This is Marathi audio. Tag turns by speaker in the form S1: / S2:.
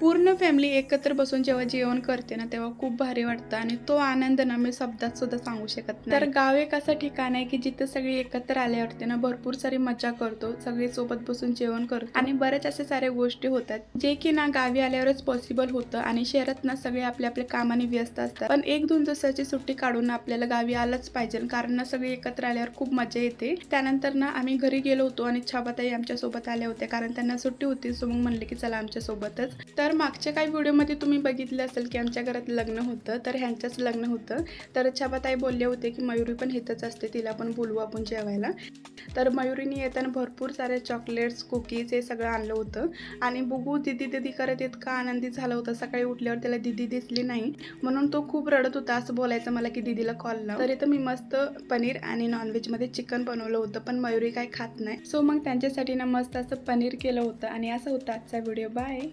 S1: पूर्ण फॅमिली एकत्र बसून जेव्हा जेवण करते ना तेव्हा खूप भारी वाटतं आणि तो आनंद ना मी शब्दात सुद्धा सांगू शकत नाही. तर गाव एक असं ठिकाण आहे की जिथे सगळी एकत्र आल्यावरती ना भरपूर सारी मजा करतो, सगळे सोबत बसून जेवण करतो आणि बऱ्याच अशा साऱ्या गोष्टी होतात जे की ना गावी आल्यावरच पॉसिबल होतं आणि शहरात ना सगळे आपल्या आपल्या कामाने व्यस्त असतात. पण 1-2 दिवसाची सुट्टी काढून आपल्याला गावी आलंच पाहिजे, कारण ना सगळे एकत्र आल्यावर खूप मजा येते. त्यानंतर ना आम्ही घरी गेलो होतो आणि छाबाताई आमच्या सोबत आल्या होत्या, कारण त्यांना सुट्टी होती. सो मग म्हणले की चला आमच्या सोबतच. तर मागच्या काही व्हिडिओमध्ये तुम्ही बघितलं असेल की आमच्या घरात लग्न होतं, तर ह्यांचंच लग्न होतं. तर छाबाताई बोलले होते की मयुरी पण इथंच असते, तिला पण बोलवू आपण जेवायला. तर मयुरीने येताना भरपूर सारे चॉकलेट्स, कुकीज हे सगळं आणलं होतं आणि बुगू दीदी दीदी करत इतका आनंदी झाला होता. सकाळी उठल्यावर त्याला दीदी दिसली नाही म्हणून तो खूप रडत होता. असं बोलायचं मला की दीदीला कॉल लाव. तर इथं मी मस्त पनीर आणि नॉनव्हेजमध्ये चिकन बनवलं होतं, पण मयुरी काही खात नाही. सो मग त्यांच्यासाठी ना मस्त असं पनीर केलं होतं आणि असं होतं आजचा व्हिडिओ. बाय.